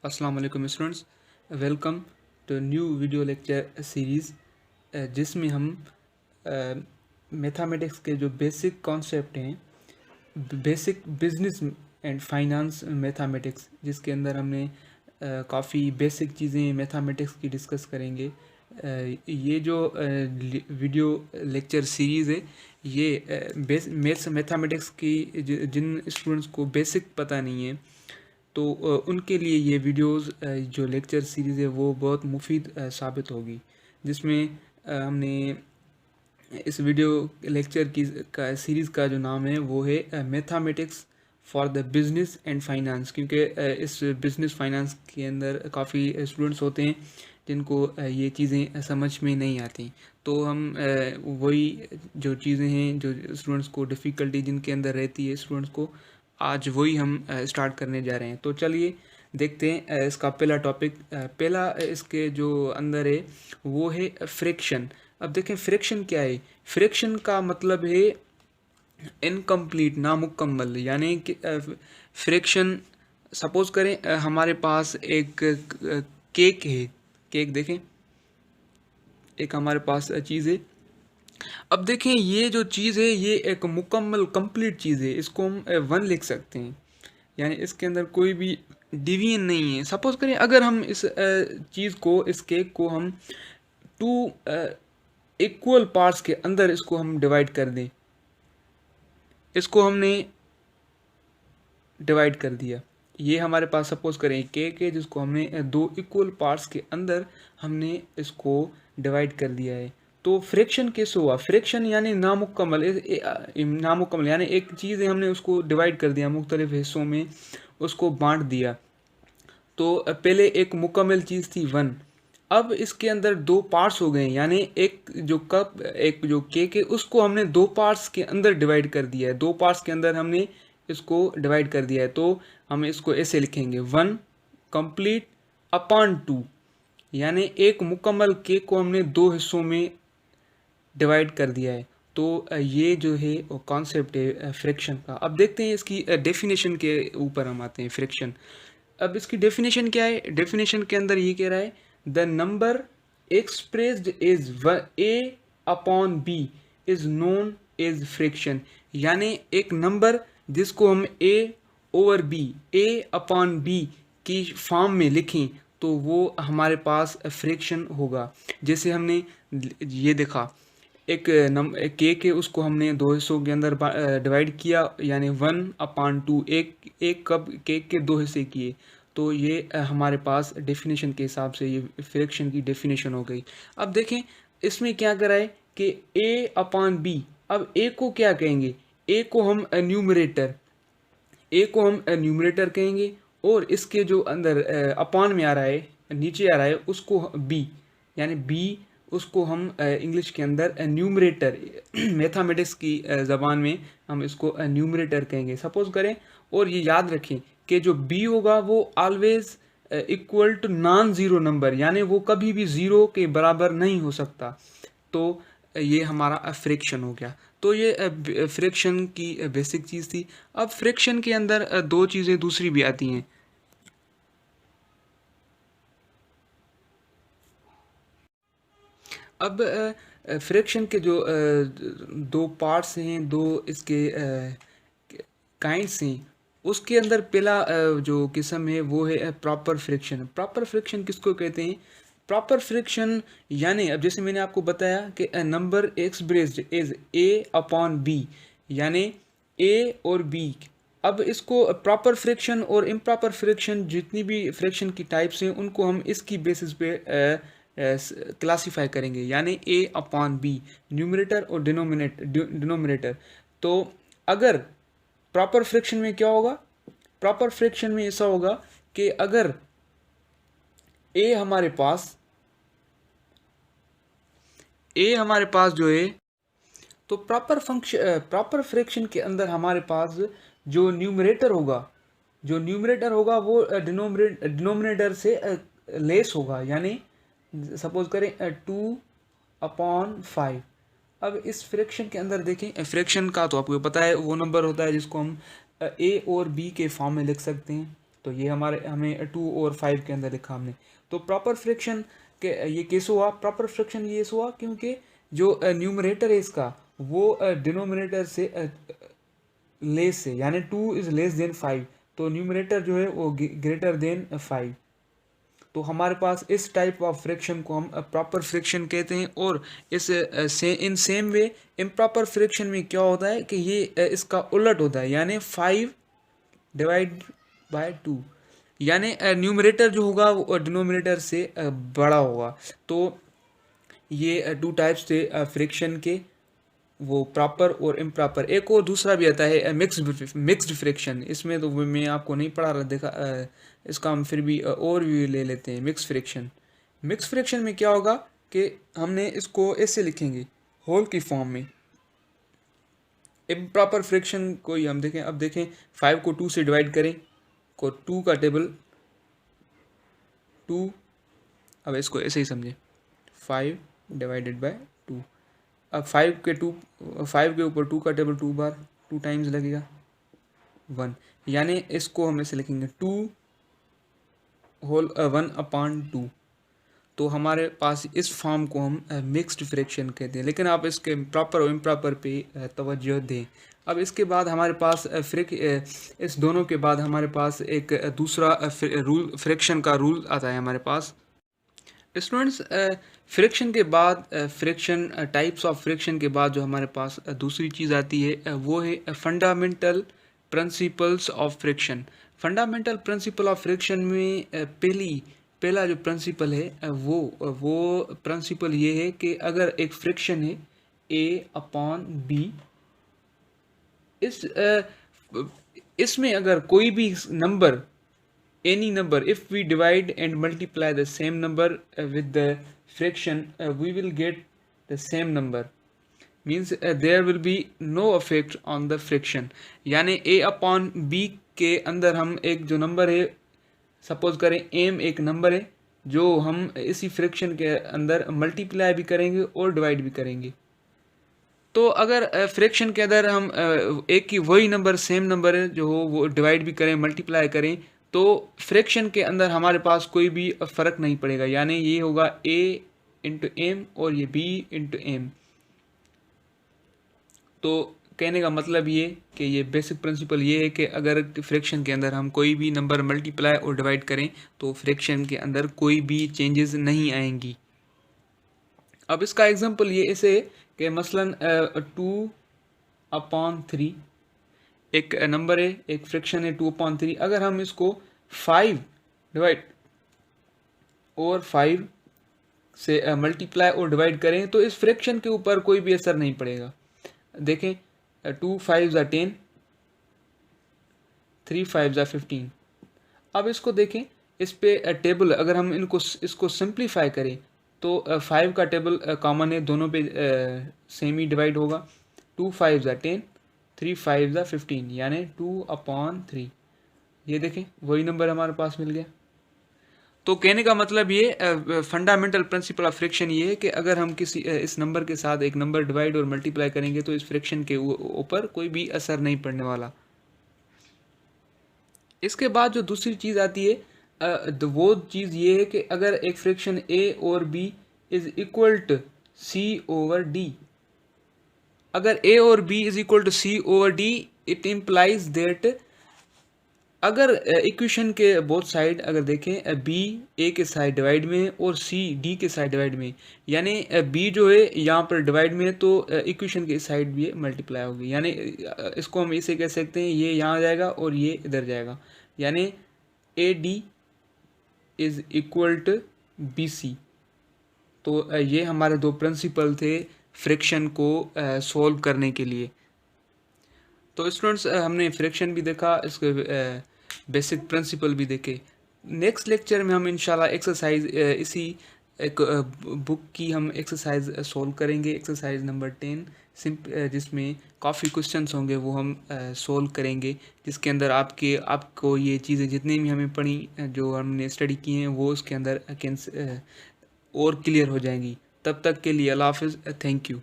अस्सलाम वालेकुम students, welcome to new video lecture series जिसमें हम मैथमेटिक्स के जो बेसिक कॉन्सेप्ट हैं, basic business and finance mathematics, जिसके अंदर हमने काफ़ी बेसिक चीज़ें मैथमेटिक्स की डिस्कस करेंगे। ये जो वीडियो लेक्चर सीरीज़ है ये मैथ्स मैथमेटिक्स की जिन स्टूडेंट्स को बेसिक पता नहीं है तो उनके लिए ये वीडियोस जो लेक्चर सीरीज़ है वो बहुत मुफीद साबित होगी। जिसमें हमने इस वीडियो लेक्चर की का सीरीज़ का जो नाम है वो है mathematics for the business and finance, क्योंकि इस बिज़नेस फाइनेंस के अंदर काफ़ी स्टूडेंट्स होते हैं जिनको ये चीज़ें समझ में नहीं आती। तो हम वही जो चीज़ें हैं जो स्टूडेंट्स को डिफ़िकल्टी जिनके अंदर रहती है स्टूडेंट्स को, आज वही हम स्टार्ट करने जा रहे हैं। तो चलिए देखते हैं इसका पहला टॉपिक। पहला इसके जो अंदर है वो है फ्रिक्शन। अब देखें फ्रिक्शन क्या है। फ्रिक्शन का मतलब है इनकम्प्लीट, नामुकम्मल, यानी कि फ्रिक्शन सपोज करें हमारे पास एक केक है। केक देखें, एक हमारे पास चीज़ है। अब देखें ये जो चीज़ है ये एक मुकम्मल कंप्लीट चीज़ है, इसको हम वन लिख सकते हैं, यानी इसके अंदर कोई भी डिवीजन नहीं है। सपोज करें अगर हम इस चीज़ को, इस केक को हम टू इक्वल पार्ट्स के अंदर इसको हम डिवाइड कर दें, इसको हमने डिवाइड कर दिया। ये हमारे पास सपोज करें केक है जिसको हमने दो इक्वल पार्ट्स के अंदर हमने इसको डिवाइड कर दिया है। तो फ्रैक्शन कैसे हुआ? फ्रैक्शन यानी नामुकम्मल, नामुकम्मल यानी एक चीज़ है हमने उसको डिवाइड कर दिया, मुख्तलिफ हिस्सों में उसको बांट दिया। तो पहले एक मुकम्मल चीज़ थी वन, अब इसके अंदर दो पार्ट्स हो गए, यानी एक जो कप, एक जो केक है उसको हमने दो पार्ट्स के अंदर डिवाइड कर दिया है। दो पार्ट्स के अंदर हमने इसको डिवाइड कर दिया है। तो हम इसको ऐसे लिखेंगे वन कंप्लीट अपॉन टू, यानी एक मुकम्मल केक को हमने दो हिस्सों में डिवाइड कर दिया है। तो ये जो है वो कॉन्सेप्ट है फ्रिक्शन का। अब देखते हैं इसकी डेफिनेशन के ऊपर हम आते हैं। फ्रिक्शन, अब इसकी डेफिनेशन क्या है? डेफिनेशन के अंदर ये कह रहा है the number expressed is A upon B is known as fraction, यानी एक नंबर जिसको हम A over B, A upon B की फॉर्म में लिखें तो वो हमारे पास फ्रिक्शन होगा। जैसे हमने ये देखा, एक केक है उसको हमने दो हिस्सों के अंदर डिवाइड किया, यानी वन अपॉन टू, एक कप केक के दो हिस्से किए। तो ये हमारे पास डेफिनेशन के हिसाब से ये फ्रैक्शन की डेफिनेशन हो गई। अब देखें इसमें क्या करा है कि ए अपॉन बी। अब ए को क्या कहेंगे? ए को हम न्यूमरेटर, ए को हम न्यूमरेटर कहेंगे, और इसके जो अंदर अपॉन में आ रहा है, नीचे आ रहा है, उसको बी, यानी बी उसको हम इंग्लिश के अंदर न्यूमरेटर, मैथमेटिक्स की ज़बान में हम इसको न्यूमरेटर कहेंगे। सपोज करें, और ये याद रखें कि जो बी होगा वो always equal to non zero number, यानी वो कभी भी ज़ीरो के बराबर नहीं हो सकता। तो ये हमारा फ्रिक्शन हो गया। तो ये फ्रिक्शन की बेसिक चीज़ थी। अब फ्रिक्शन के अंदर दो चीज़ें दूसरी भी आती हैं। अब फ्रिक्शन के जो दो पार्ट्स हैं, दो इसके काइंड्स हैं, उसके अंदर पहला जो किस्म है वो है प्रॉपर फ्रिक्शन। प्रॉपर फ्रिक्शन किसको कहते हैं? प्रॉपर फ्रिक्शन यानी, अब जैसे मैंने आपको बताया कि number expressed is A upon B, यानी ए और बी। अब इसको प्रॉपर फ्रिक्शन और इम्प्रॉपर फ्रिक्शन, जितनी भी फ्रिक्शन की टाइप्स हैं उनको हम इसकी बेसिस पे क्लासीफाई करेंगे, यानी ए अपॉन बी, न्यूमरेटर और डिनोमिनेटर। तो अगर प्रॉपर फ्रिक्शन में क्या होगा? प्रॉपर फ्रिक्शन में ऐसा होगा कि अगर ए हमारे पास जो है, तो प्रॉपर फ्रिक्शन के अंदर हमारे पास जो न्यूमरेटर होगा वो डिनोमिनेटर से लेस होगा, यानी सपोज करें 2/5। अब इस फ्रैक्शन के अंदर देखें, फ्रैक्शन का तो आपको पता है वो नंबर होता है जिसको हम ए और बी के फॉर्म में लिख सकते हैं। तो ये हमें 2 और 5 के अंदर लिखा हमने। तो प्रॉपर फ्रैक्शन के ये केस हुआ, प्रॉपर फ्रैक्शन ये हुआ क्योंकि जो न्यूमरेटर है इसका वो डिनोमिनेटर से लेस है, यानी 2 इज लेस देन 5, तो न्यूमरेटर जो है वो ग्रेटर देन 5। तो हमारे पास इस टाइप ऑफ फ्रैक्शन को हम प्रॉपर फ्रैक्शन कहते हैं। और in same way improper fraction में क्या होता है कि ये इसका उलट होता है, यानी 5 डिवाइड बाय 2, यानी न्यूमरेटर जो होगा वो डिनोमिनेटर से बड़ा होगा। तो ये 2 टाइप्स थे फ्रैक्शन के, वो प्रॉपर और इम्प्रॉपर। एक और दूसरा भी आता है मिक्स्ड फ्रैक्शन, इसमें तो मैं आपको नहीं पढ़ा रहा देखा, इसका हम फिर भी और भी ले लेते हैं। मिक्स फ्रैक्शन में क्या होगा कि हमने इसको ऐसे लिखेंगे होल की फॉर्म में। इम्प्रॉपर फ्रैक्शन को ही हम देखें, अब देखें 5 को 2 से डिवाइड करें, को 2 का टेबल 2, अब इसको ऐसे ही समझें 5 डिवाइडेड बाय 2। अब 5 के ऊपर 2 का टेबल 2 बार 2 टाइम्स लगेगा 1, यानी इसको हम ऐसे लिखेंगे 2 होल 1/2। तो हमारे पास इस फॉर्म को हम मिक्स्ड फ्रैक्शन कहते हैं, लेकिन आप इसके प्रॉपर और इम्प्रॉपर पे तवज्जो दें। अब इसके बाद हमारे पास इस दोनों के बाद हमारे पास एक दूसरा फ्रैक्शन का रूल आता है हमारे पास। स्टूडेंट्स, फ्रैक्शन के बाद टाइप्स ऑफ फ्रैक्शन के बाद जो हमारे पास दूसरी चीज़ आती है वो है fundamental principles of fraction. Fundamental principle of fraction में पहला जो प्रिंसिपल है वो प्रिंसिपल ये है कि अगर एक फ्रैक्शन है A/B, इसमें अगर कोई भी number, any number, if we divide and multiply the same number with the fraction, we will get the same number, means there will be no effect on the fraction। यानी A/B के अंदर हम एक जो नंबर है, suppose करें m एक number है जो हम इसी फ्रैक्शन के अंदर मल्टीप्लाई भी करेंगे और डिवाइड भी करेंगे। तो अगर फ्रैक्शन के अंदर हम एक ही वही नंबर, सेम नंबर है जो हो वो डिवाइड भी करें मल्टीप्लाई करें, तो फ्रैक्शन के अंदर हमारे पास कोई भी फ़र्क नहीं पड़ेगा, यानी ये होगा a इंटू एम और ये b इंटू एम। तो कहने का मतलब ये कि ये बेसिक प्रिंसिपल ये है कि अगर फ्रैक्शन के अंदर हम कोई भी नंबर मल्टीप्लाई और डिवाइड करें तो फ्रैक्शन के अंदर कोई भी चेंजेस नहीं आएंगी। अब इसका एग्जांपल ये ऐसे है कि मसलन 2/3 एक नंबर है, एक फ्रैक्शन है 2/3। अगर हम इसको 5 डिवाइड और 5 से मल्टीप्लाई और डिवाइड करें तो इस फ्रैक्शन के ऊपर कोई भी असर नहीं पड़ेगा। देखें 2 5 ज़ा 10, 3 5 ज़ा 15। अब इसको देखें, इस पे टेबल अगर हम इसको सिंप्लीफाई करें तो 5 का टेबल कॉमन है, दोनों पे सेम ही डिवाइड होगा। 2 5 ज़ा 10, 3 5 ज़ा 15, यानी 2/3। ये देखें वही नंबर हमारे पास मिल गया। तो कहने का मतलब ये फंडामेंटल प्रिंसिपल ऑफ फ्रैक्शन ये है कि अगर हम किसी इस नंबर के साथ एक नंबर डिवाइड और मल्टीप्लाई करेंगे तो इस फ्रैक्शन के ऊपर कोई भी असर नहीं पड़ने वाला। इसके बाद जो दूसरी चीज़ आती है वो चीज़ ये है कि अगर एक फ्रैक्शन a और b is equal to c/d, अगर a और b is equal to c/d, it implies that अगर इक्वेशन के बोथ साइड अगर देखें b a के साइड डिवाइड में और c d के साइड डिवाइड में, यानी b जो है यहाँ पर डिवाइड में है तो इक्वेशन के साइड भी मल्टीप्लाई होगी, यानी इसको हम इसे कह सकते हैं ये यहाँ जाएगा और ये इधर जाएगा, यानी AD is equal to BC। तो ये हमारे दो प्रिंसिपल थे फ्रैक्शन को सॉल्व करने के लिए। तो स्टूडेंट्स हमने फ्रैक्शन भी देखा, इसके बेसिक प्रिंसिपल भी देखे। नेक्स्ट लेक्चर में हम इंशाल्लाह एक्सरसाइज इसी एक बुक की हम एक्सरसाइज सॉल्व करेंगे, एक्सरसाइज नंबर 10 जिसमें काफ़ी क्वेश्चंस होंगे वो हम सॉल्व करेंगे, जिसके अंदर आपको ये चीज़ें जितनी भी हमें पढ़ी जो हमने स्टडी की हैं वो उसके अंदर और क्लियर हो जाएंगी। तब तक के लिए अल्लाह हाफ़िज़, थैंक यू।